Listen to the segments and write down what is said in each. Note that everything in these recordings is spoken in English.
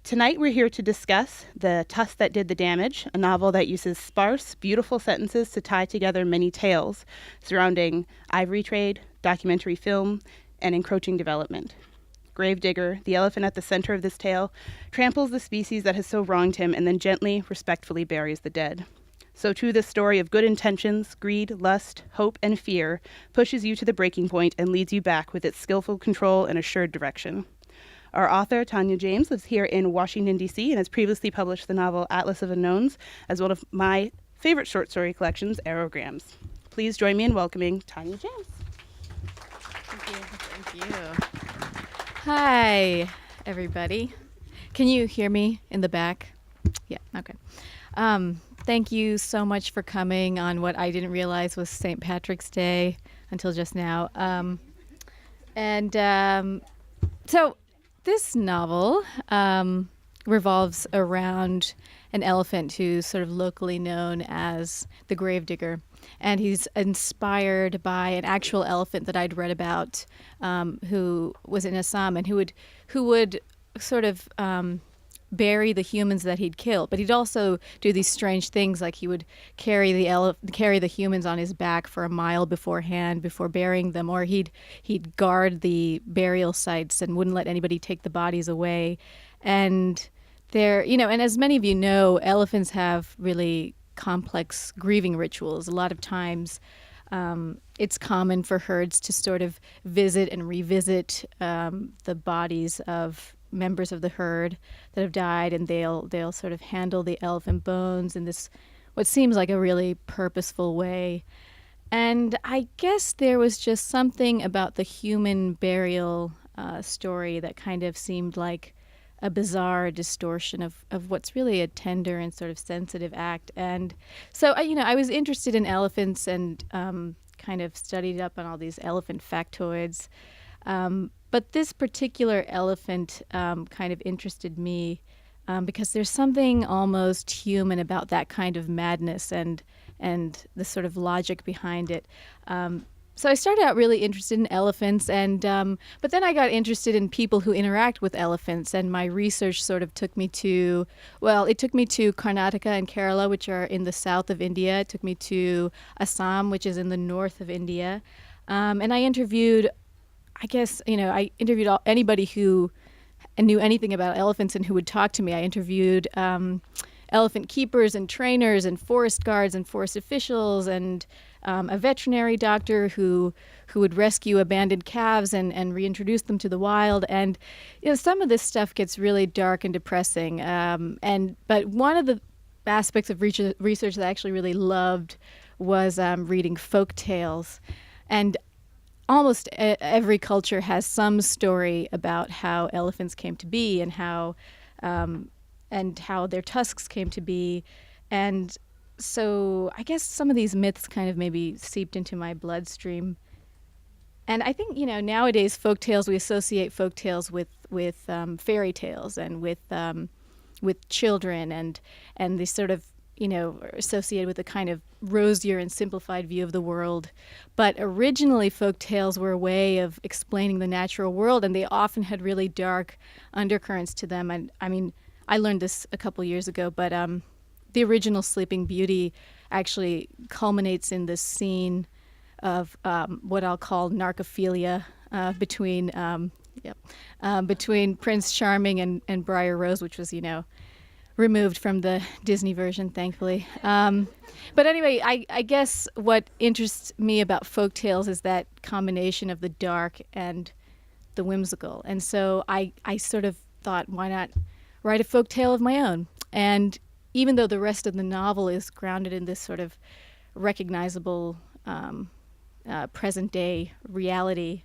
Tonight we're here to discuss The Tusk That Did the Damage, a novel that uses sparse, beautiful sentences to tie together many tales surrounding ivory trade, documentary film, and encroaching development. Gravedigger, the elephant at the center of this tale, tramples the species that has so wronged him and then gently, respectfully buries the dead. So too this story of good intentions, greed, lust, hope, and fear pushes you to the breaking point and leads you back with its skillful control and assured direction. Our author, Tania James, lives here in Washington, D.C. and has previously published the novel Atlas of Unknowns as one of my favorite short story collections, Aerogrammes. Please join me in welcoming Tania James. Thank you. Hi, everybody. Can you hear me in the back? Yeah, okay. Thank you so much for coming on what I didn't realize was St. Patrick's Day until just now. So this novel revolves around an elephant who's sort of locally known as the Gravedigger. And he's inspired by an actual elephant that I'd read about who was in Assam and who would sort of bury the humans that he'd killed. But he'd also do these strange things, like he would carry the humans on his back for a mile beforehand before burying them, or he'd guard the burial sites and wouldn't let anybody take the bodies away. And and as many of you know, elephants have really complex grieving rituals. A lot of times it's common for herds to sort of visit and revisit the bodies of members of the herd that have died, and they'll sort of handle the elephant bones in this what seems like a really purposeful way. And I guess there was just something about the human burial story that kind of seemed like a bizarre distortion of what's really a tender and sort of sensitive act. And so, I was interested in elephants and kind of studied up on all these elephant factoids. But this particular elephant kind of interested me because there's something almost human about that kind of madness and the sort of logic behind it. So I started out really interested in elephants, but then I got interested in people who interact with elephants, and my research sort of took me to Karnataka and Kerala, which are in the south of India. It took me to Assam, which is in the north of India. And I interviewed, anybody who knew anything about elephants and who would talk to me. I interviewed elephant keepers and trainers and forest guards and forest officials and a veterinary doctor who would rescue abandoned calves and reintroduce them to the wild. And some of this stuff gets really dark and depressing. But one of the aspects of research that I actually really loved was reading folk tales. And almost every culture has some story about how elephants came to be and how their tusks came to be. And so I guess some of these myths kind of maybe seeped into my bloodstream. And I think, nowadays folktales, we associate folktales with fairy tales and with children and they sort of, are associated with a kind of rosier and simplified view of the world. But originally folktales were a way of explaining the natural world, and they often had really dark undercurrents to them. And I mean, I learned this a couple years ago, but the original Sleeping Beauty actually culminates in this scene of what I'll call narcophilia between Prince Charming and Briar Rose, which was, removed from the Disney version, thankfully. But anyway, I guess what interests me about folktales is that combination of the dark and the whimsical. And so I sort of thought, why not write a folktale of my own? And even though the rest of the novel is grounded in this sort of recognizable present-day reality,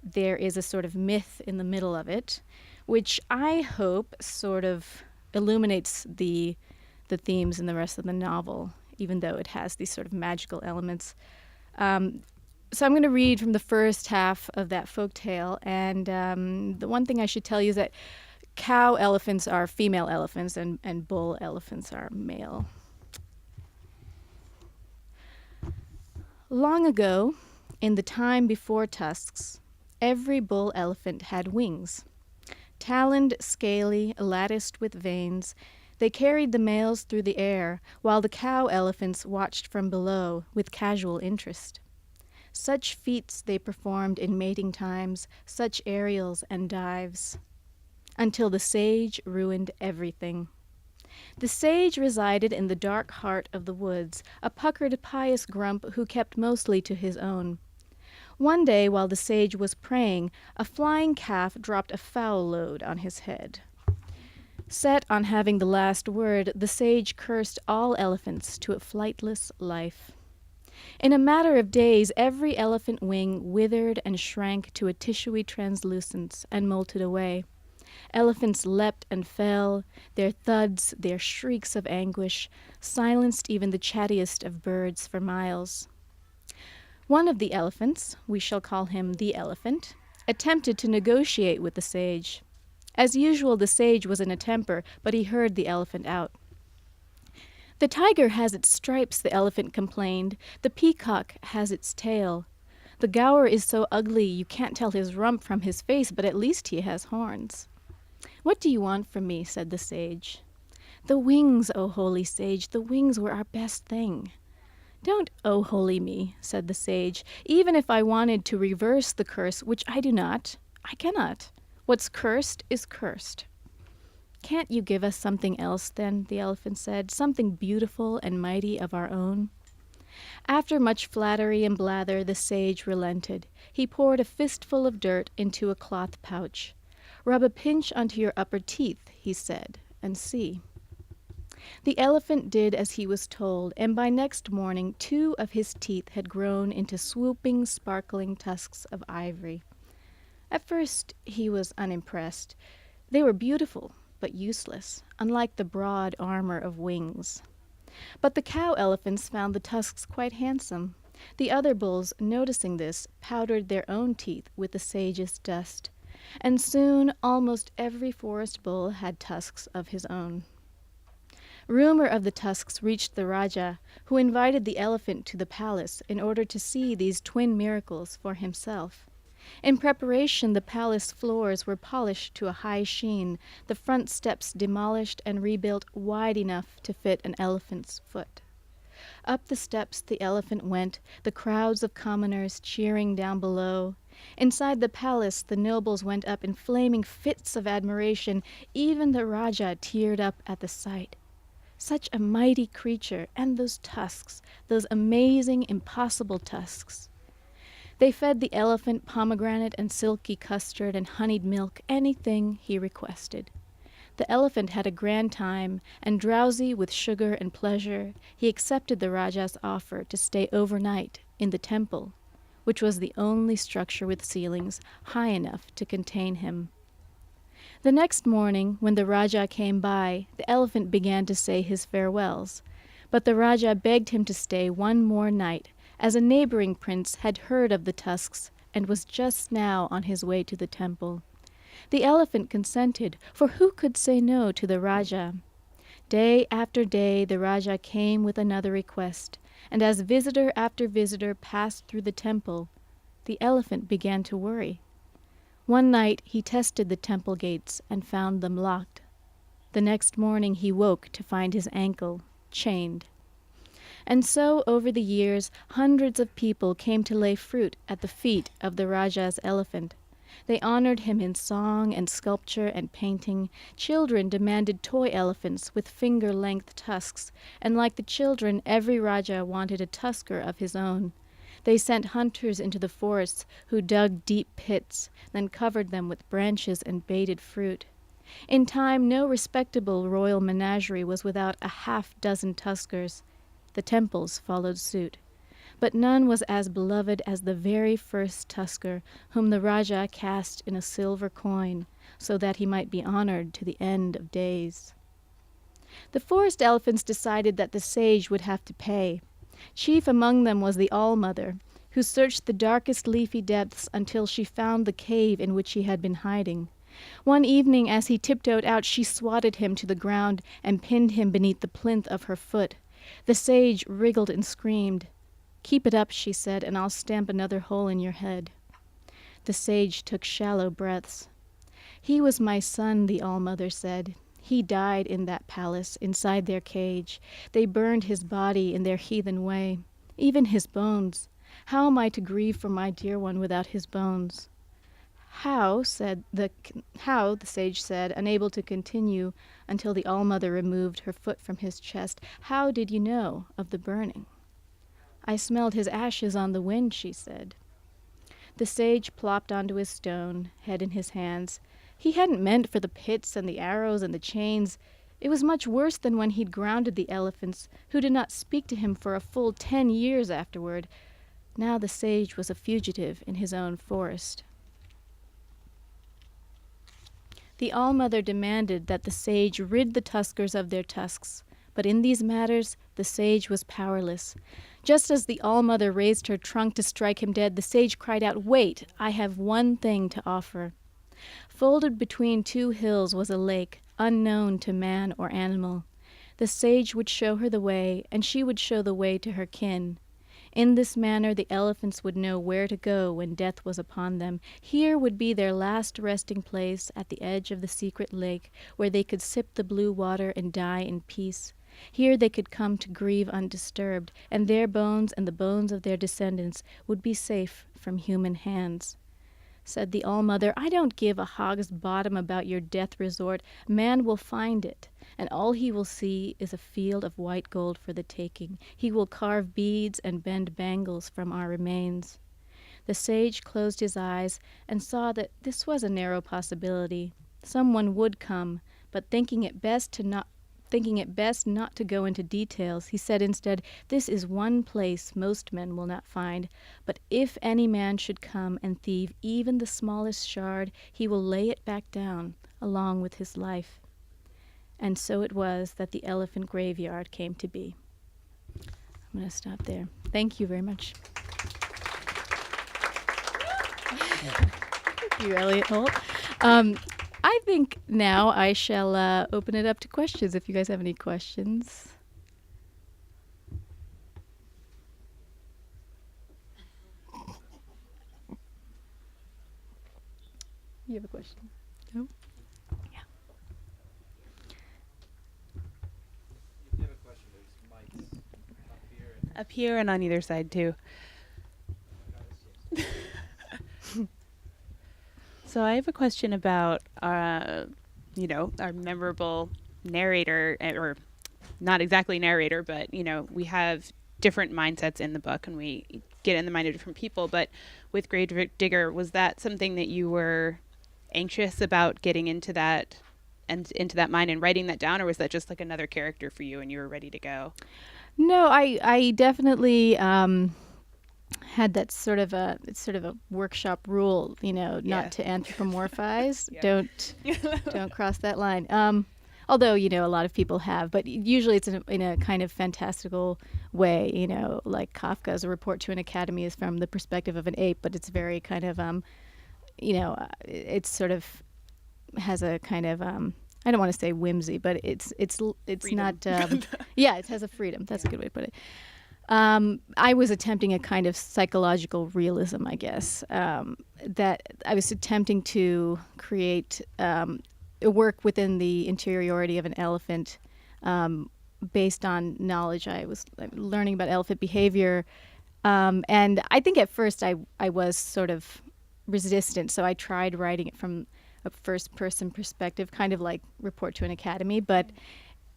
there is a sort of myth in the middle of it, which I hope sort of illuminates the themes in the rest of the novel, even though it has these sort of magical elements. So I'm going to read from the first half of that folktale, and the one thing I should tell you is that cow elephants are female elephants and bull elephants are male. Long ago, in the time before tusks, every bull elephant had wings. Taloned, scaly, latticed with veins, they carried the males through the air, while the cow elephants watched from below with casual interest. Such feats they performed in mating times, such aerials and dives, until the sage ruined everything. The sage resided in the dark heart of the woods, a puckered, pious grump who kept mostly to his own. One day, while the sage was praying, a flying calf dropped a fowl load on his head. Set on having the last word, the sage cursed all elephants to a flightless life. In a matter of days, every elephant wing withered and shrank to a tissuey translucence and molted away. Elephants leapt and fell, their thuds, their shrieks of anguish, silenced even the chattiest of birds for miles. One of the elephants, we shall call him the elephant, attempted to negotiate with the sage. As usual, the sage was in a temper, but he heard the elephant out. "The tiger has its stripes," the elephant complained. "The peacock has its tail. The gaur is so ugly you can't tell his rump from his face, but at least he has horns." "What do you want from me?" said the sage. "The wings, O holy sage, the wings were our best thing." "Don't oh holy me," said the sage. "Even if I wanted to reverse the curse, which I do not, I cannot. What's cursed is cursed." "Can't you give us something else, then?" the elephant said. "Something beautiful and mighty of our own?" After much flattery and blather, the sage relented. He poured a fistful of dirt into a cloth pouch. "Rub a pinch onto your upper teeth," he said, "and see." The elephant did as he was told, and by next morning 2 of his teeth had grown into swooping, sparkling tusks of ivory. At first he was unimpressed. They were beautiful, but useless, unlike the broad armor of wings. But the cow elephants found the tusks quite handsome. The other bulls, noticing this, powdered their own teeth with the sage's dust, and soon almost every forest bull had tusks of his own. Rumor of the tusks reached the Rajah, who invited the elephant to the palace in order to see these twin miracles for himself. In preparation, the palace floors were polished to a high sheen, the front steps demolished and rebuilt wide enough to fit an elephant's foot. Up the steps the elephant went, the crowds of commoners cheering down below. Inside the palace, the nobles went up in flaming fits of admiration. Even the Rajah teared up at the sight. Such a mighty creature, and those tusks, those amazing, impossible tusks. They fed the elephant pomegranate and silky custard and honeyed milk, anything he requested. The elephant had a grand time, and drowsy with sugar and pleasure, he accepted the Rajah's offer to stay overnight in the temple, which was the only structure with ceilings high enough to contain him. The next morning, when the Rajah came by, the elephant began to say his farewells, but the Rajah begged him to stay one more night, as a neighboring prince had heard of the tusks and was just now on his way to the temple. The elephant consented, for who could say no to the Rajah? Day after day the Rajah came with another request, and as visitor after visitor passed through the temple, the elephant began to worry. One night he tested the temple gates and found them locked. The next morning he woke to find his ankle chained. And so, over the years, hundreds of people came to lay fruit at the feet of the Rajah's elephant. They honored him in song and sculpture and painting. Children demanded toy elephants with finger-length tusks, and like the children, every Rajah wanted a tusker of his own. They sent hunters into the forests who dug deep pits, then covered them with branches and baited fruit. In time, no respectable royal menagerie was without a half-dozen tuskers. The temples followed suit. But none was as beloved as the very first tusker, whom the Rajah cast in a silver coin, so that he might be honored to the end of days. The forest elephants decided that the sage would have to pay. Chief among them was the All-Mother, who searched the darkest leafy depths until she found the cave in which he had been hiding. One evening, as he tiptoed out, she swatted him to the ground and pinned him beneath the plinth of her foot. The sage wriggled and screamed. "Keep it up," she said, "and I'll stamp another hole in your head." The sage took shallow breaths. He was my son, the All-Mother said. He died in that palace, inside their cage. They burned his body in their heathen way, even his bones. How am I to grieve for my dear one without his bones? How, the sage said, unable to continue until the All-Mother removed her foot from his chest. How did you know of the burning? I smelled his ashes on the wind, she said. The sage plopped onto his stone, head in his hands. He hadn't meant for the pits and the arrows and the chains. It was much worse than when he'd grounded the elephants, who did not speak to him for a full 10 years afterward. Now the sage was a fugitive in his own forest. The All-Mother demanded that the sage rid the tuskers of their tusks, but in these matters the sage was powerless. Just as the All-Mother raised her trunk to strike him dead, the sage cried out, "Wait, I have one thing to offer." Folded between 2 hills was a lake, unknown to man or animal. The sage would show her the way, and she would show the way to her kin. In this manner the elephants would know where to go when death was upon them. Here would be their last resting place at the edge of the secret lake, where they could sip the blue water and die in peace. Here they could come to grieve undisturbed, and their bones and the bones of their descendants would be safe from human hands. Said the All-Mother, "I don't give a hog's bottom about your death resort. Man will find it, and all he will see is a field of white gold for the taking. He will carve beads and bend bangles from our remains." The sage closed his eyes and saw that this was a narrow possibility. Someone would come, but thinking it best not to go into details, he said instead, "This is one place most men will not find, but if any man should come and thieve even the smallest shard, he will lay it back down along with his life." And so it was that the elephant graveyard came to be. I'm going to stop there. Thank you very much. Thank you, Elliot Holt. I think now I shall open it up to questions, if you guys have any questions. You have a question? No? Yeah. If you have a question, there's mics Up here and on either side, too. So I have a question about, our memorable narrator, or not exactly narrator, but, we have different mindsets in the book and we get in the mind of different people. But with Gravedigger, was that something that you were anxious about getting into that mind and writing that down, or was that just like another character for you and you were ready to go? No, I definitely had that sort of a workshop rule, not to anthropomorphize. Yeah. Don't cross that line. Although a lot of people have, but usually it's in a kind of fantastical way. Like Kafka's A Report to an Academy is from the perspective of an ape, but it's very kind of it sort of has a kind of I don't want to say whimsy, but it's Freedom. not. Yeah, it has a freedom. That's a good way to put it. I was attempting a kind of psychological realism, I guess, that I was attempting to create a work within the interiority of an elephant based on knowledge I was learning about elephant behavior. And I think at first I was sort of resistant, so I tried writing it from a first-person perspective, kind of like Report to an Academy, but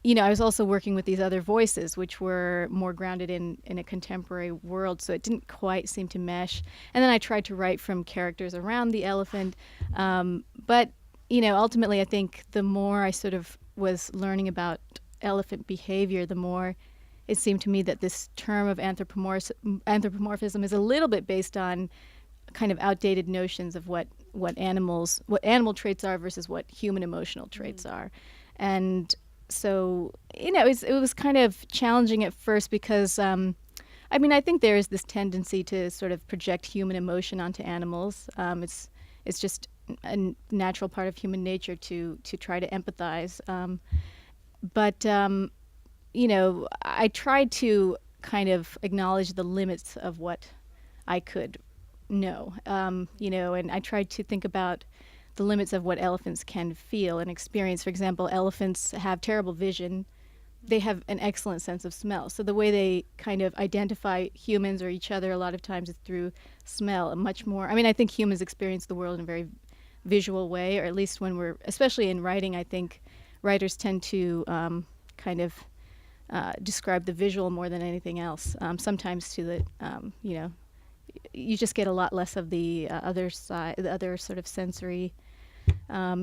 I was also working with these other voices, which were more grounded in a contemporary world, so it didn't quite seem to mesh. And then I tried to write from characters around the elephant. But, ultimately, I think the more I sort of was learning about elephant behavior, the more it seemed to me that this term of anthropomorphism is a little bit based on kind of outdated notions of what animal traits are versus what human emotional traits are. And so, it was kind of challenging at first because, I think there is this tendency to sort of project human emotion onto animals. It's just a natural part of human nature to try to empathize. But I tried to kind of acknowledge the limits of what I could know, and I tried to think about the limits of what elephants can feel and experience. For example, elephants have terrible vision. They have an excellent sense of smell. So the way they kind of identify humans or each other a lot of times is through smell. And much more. I mean, I think humans experience the world in a very visual way, or at least when we're, especially in writing, I think writers tend to kind of describe the visual more than anything else. Sometimes to the, you just get a lot less of the other side, the other sort of sensory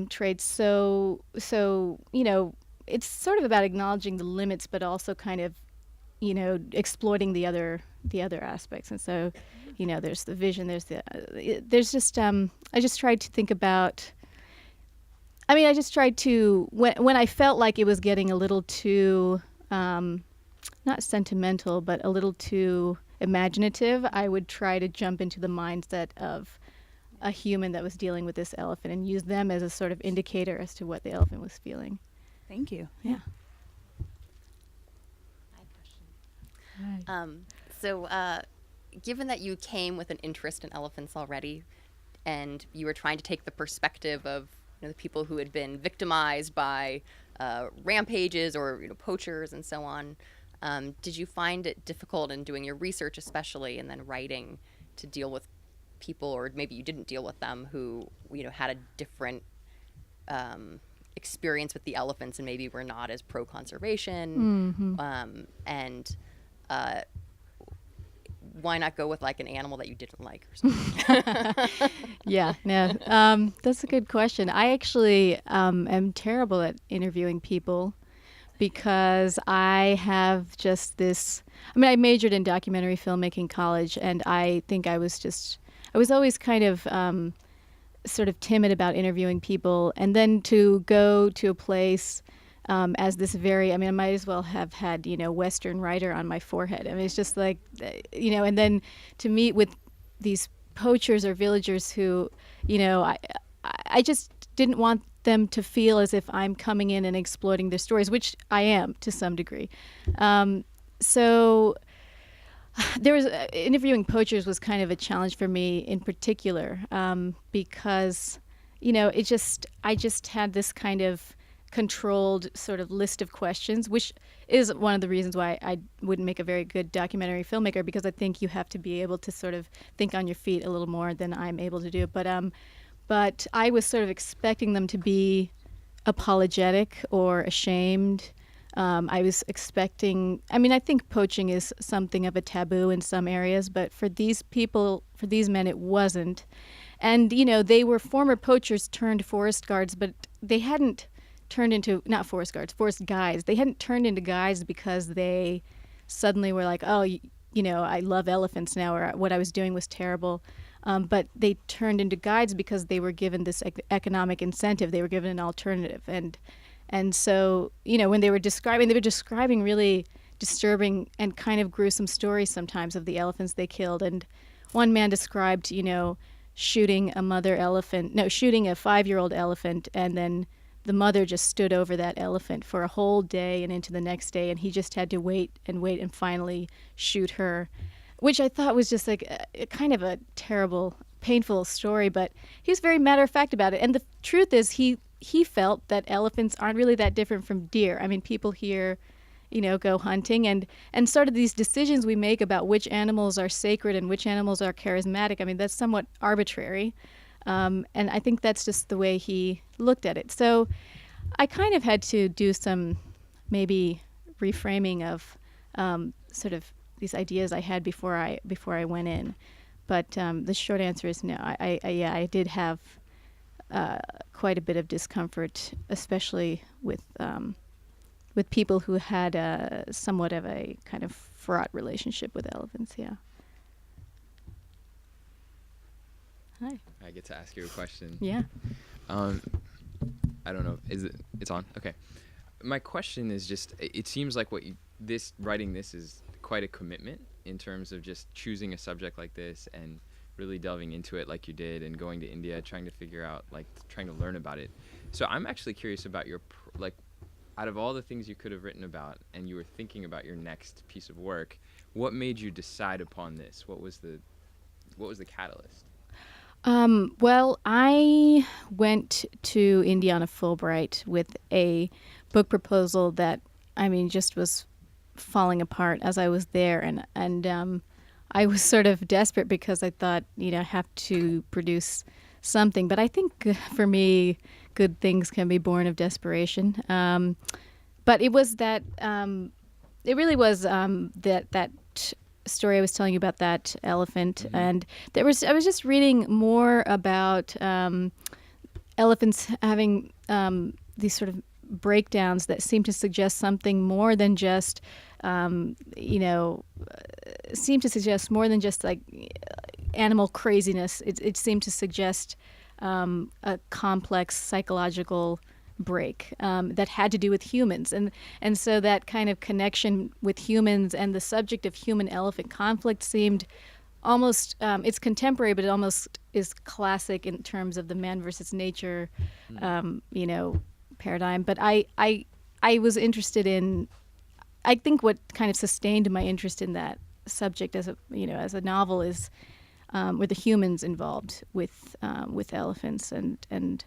traits. So it's sort of about acknowledging the limits, but also kind of, exploiting the other aspects. And so, there's the vision. There's just I just tried to think about. I mean, I just tried to when I felt like it was getting a little too not sentimental, but a little too imaginative, I would try to jump into the mindset of a human that was dealing with this elephant and use them as a sort of indicator as to what the elephant was feeling. Thank you. Yeah. Given that you came with an interest in elephants already, and you were trying to take the perspective of the people who had been victimized by rampages or poachers and so on, did you find it difficult in doing your research, especially, and then writing, to deal with people, or maybe you didn't deal with them, who had a different experience with the elephants and maybe were not as pro-conservation, and why not go with like an animal that you didn't like or something? Yeah, no, that's a good question. I actually am terrible at interviewing people because I have just this. I mean, I majored in documentary filmmaking in college, and I think I was always kind of sort of timid about interviewing people, and then to go to a place as this very, I mean, I might as well have had, Western writer on my forehead. I mean, it's just like, and then to meet with these poachers or villagers who, I just didn't want them to feel as if I'm coming in and exploiting their stories, which I am to some degree. So there was interviewing poachers was kind of a challenge for me in particular, because, I just had this kind of controlled sort of list of questions, which is one of the reasons why I wouldn't make a very good documentary filmmaker, because I think you have to be able to sort of think on your feet a little more than I'm able to do. But I was sort of expecting them to be apologetic or ashamed. I was expecting, I think poaching is something of a taboo in some areas, but for these people, for these men, it wasn't. And, they were former poachers turned forest guards, but they hadn't turned into, not forest guards, forest guides. They hadn't turned into guides because they suddenly were like, oh, I love elephants now, or what I was doing was terrible. But they turned into guides because they were given this economic incentive. They were given an alternative. And so, when they were describing really disturbing and kind of gruesome stories sometimes of the elephants they killed. And one man described, shooting a 5-year-old elephant, and then the mother just stood over that elephant for a whole day and into the next day, and he just had to wait and finally shoot her, which I thought was just like a kind of a terrible, painful story, but he was very matter-of-fact about it. And the truth is he felt that elephants aren't really that different from deer. I mean, people here, go hunting, and sort of these decisions we make about which animals are sacred and which animals are charismatic, I mean, that's somewhat arbitrary. And I think that's just the way he looked at it. So I kind of had to do some maybe reframing of sort of these ideas I had before I went in. But the short answer is no. I did have quite a bit of discomfort, especially with people who had somewhat of a kind of fraught relationship with elephants. Yeah. Hi. I get to ask you a question. Yeah. I don't know. It's on? Okay. My question is just, it seems like writing this is quite a commitment in terms of just choosing a subject like this and really delving into it like you did, and going to India, trying to figure out, trying to learn about it. So I'm actually curious about out of all the things you could have written about and you were thinking about your next piece of work, what made you decide upon this? What was the catalyst? Well, I went to India on a Fulbright with a book proposal that, I mean, just was falling apart as I was there, and I was sort of desperate because I thought, I have to produce something. But I think for me, good things can be born of desperation. But it was that, it really was that story I was telling you about, that elephant, and I was just reading more about elephants having these sort of breakdowns that seem to suggest something more than just seem to suggest more than just like animal craziness. It seemed to suggest a complex psychological break that had to do with humans, and so that kind of connection with humans and the subject of human-elephant conflict seemed almost it's contemporary, but it almost is classic in terms of the man versus nature paradigm. But I was interested in, I think what kind of sustained my interest in that subject as a novel is were the humans involved with elephants, and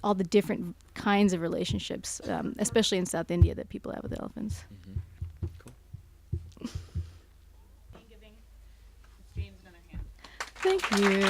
all the different kinds of relationships, especially in South India, that people have with elephants. Cool. Thank you.